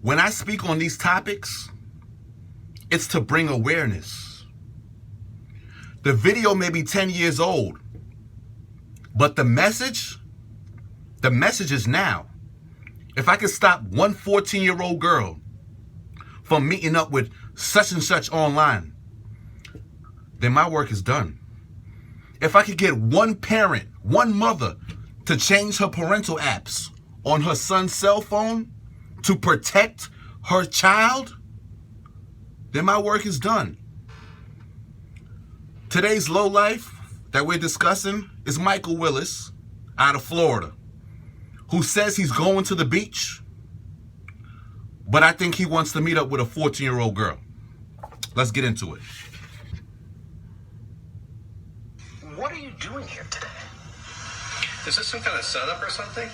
When I speak on these topics, it's to bring awareness. The video may be 10 years old, but the message is now. If I can stop one 14-year-old girl from meeting up with such and such online, then my work is done. If I could get one parent, one mother, to change her parental apps on her son's cell phone to protect her child, then my work is done. Today's lowlife that we're discussing is Micheal Willis out of Florida, who says he's going to the beach, but I think he wants to meet up with a 14-year-old girl. Let's get into it. What are you doing here today? Is this some kind of setup or something?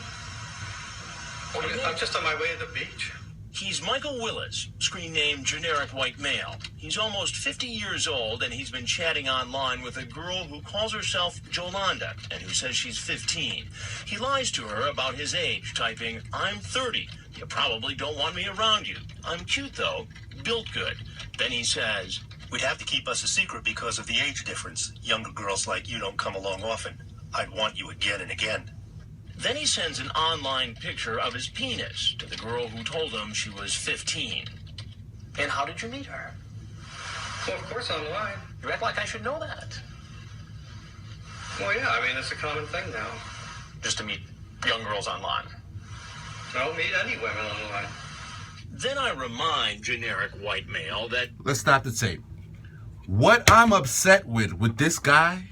I'm just on my way to the beach. He's Micheal Willis, screen name generic white male. He's almost 50 years old, and he's been chatting online with a girl who calls herself Jolanda and who says she's 15. He lies to her about his age, typing, "I'm 30. You probably don't want me around you. I'm cute, though. Built good." Then he says, We'd have to keep us a secret because of the age difference. Younger girls like you don't come along often. I'd want you again and again. Then he sends an online picture of his penis to the girl who told him she was 15. And how did you meet her? Well, of course, online. You act like I should know that. Well, yeah, I mean, it's a common thing now. Just to meet young girls online. I don't meet any women online. Then I remind generic white male that Let's stop the tape. What I'm upset with this guy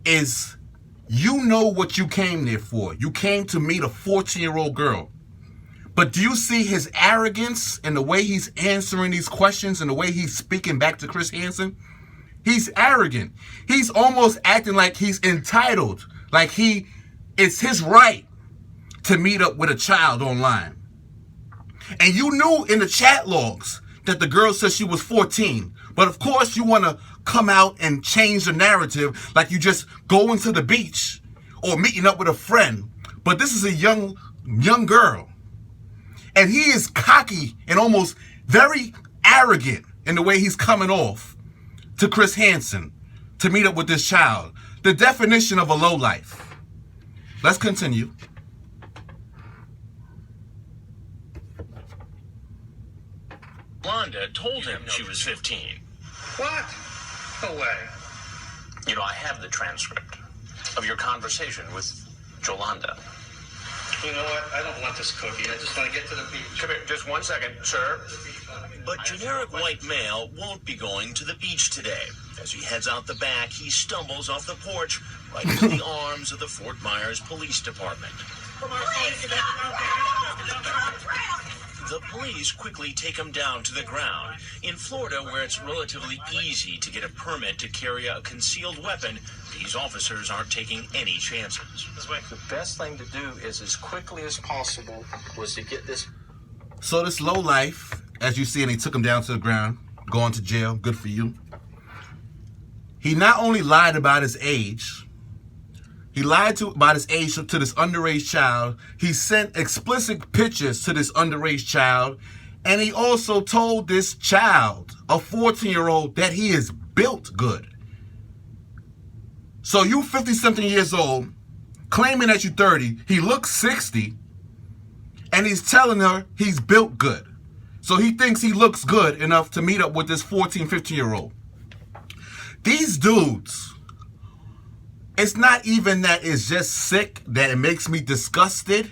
is, you know what you came there for. You came to meet a 14-year-old girl. But do you see his arrogance and the way he's answering these questions and the way he's speaking back to Chris Hansen? He's arrogant. He's almost acting like he's entitled, like it's his right to meet up with a child online. And you knew in the chat logs that the girl said she was 14. But of course you want to come out and change the narrative like you just going to the beach or meeting up with a friend. But this is a young girl. And he is cocky and almost very arrogant in the way he's coming off to Chris Hansen to meet up with this child. The definition of a lowlife. Let's continue. Jolanda told him she was 15. What? No way. You know, I have the transcript of your conversation with Jolanda. You know what? I don't want this cookie. I just want to get to the beach. Come here, just 1 second, sir. But generic white male won't be going to the beach today. As he heads out the back, he stumbles off the porch right into the arms of the Fort Myers Police Department. The police quickly take him down to the ground. In Florida, where it's relatively easy to get a permit to carry a concealed weapon, these officers aren't taking any chances. The best thing to do is, as quickly as possible, was to get this. So this lowlife, as you see, and he took him down to the ground, going to jail, good for you. He not only lied about his age, he lied about his age to this underage child. He sent explicit pictures to this underage child. And he also told this child, a 14-year-old, that he is built good. So you 50-something years old, claiming that you're 30, he looks 60, and he's telling her he's built good. So he thinks he looks good enough to meet up with this 14, 15-year-old. These dudes, it's not even that it's just sick, that it makes me disgusted,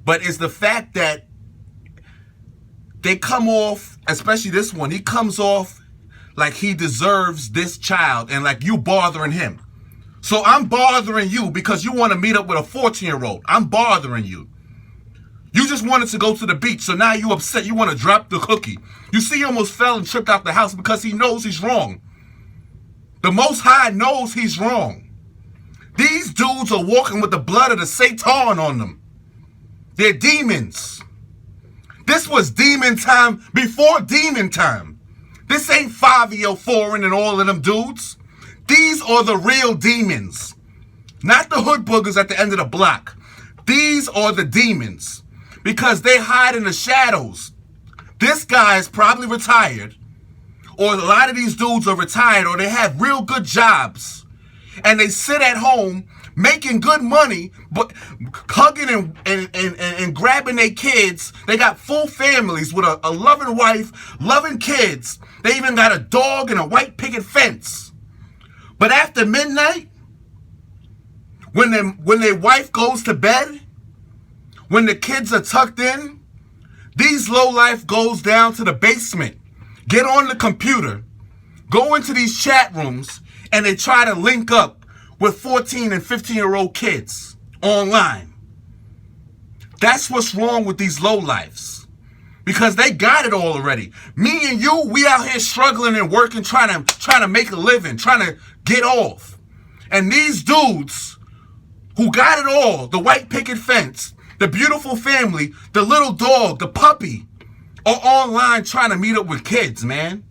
but it's the fact that they come off, especially this one, he comes off like he deserves this child and like you bothering him. So I'm bothering you because you want to meet up with a 14-year-old. I'm bothering you. You just wanted to go to the beach, so now you upset. You want to drop the cookie. You see, he almost fell and tripped out the house because he knows he's wrong. The Most High knows he's wrong. These dudes are walking with the blood of the Satan on them. They're demons. This was demon time before demon time. This ain't 5-year foreign and all of them dudes. These are the real demons. Not the hood boogers at the end of the block. These are the demons. because they hide in the shadows. This guy is probably retired, or a lot of these dudes are retired, or they have real good jobs, and they sit at home making good money, but hugging and grabbing their kids. They got full families with a loving wife, loving kids. They even got a dog and a white picket fence. But after midnight, when their wife goes to bed, when the kids are tucked in, these lowlife goes down to the basement, get on the computer, go into these chat rooms, and they try to link up with 14 and 15-year-old kids online. That's what's wrong with these lowlifes, because they got it all already. Me and you, we out here struggling and working, trying to make a living, trying to get off. And these dudes who got it all, the white picket fence, the beautiful family, the little dog, the puppy, are online trying to meet up with kids, man.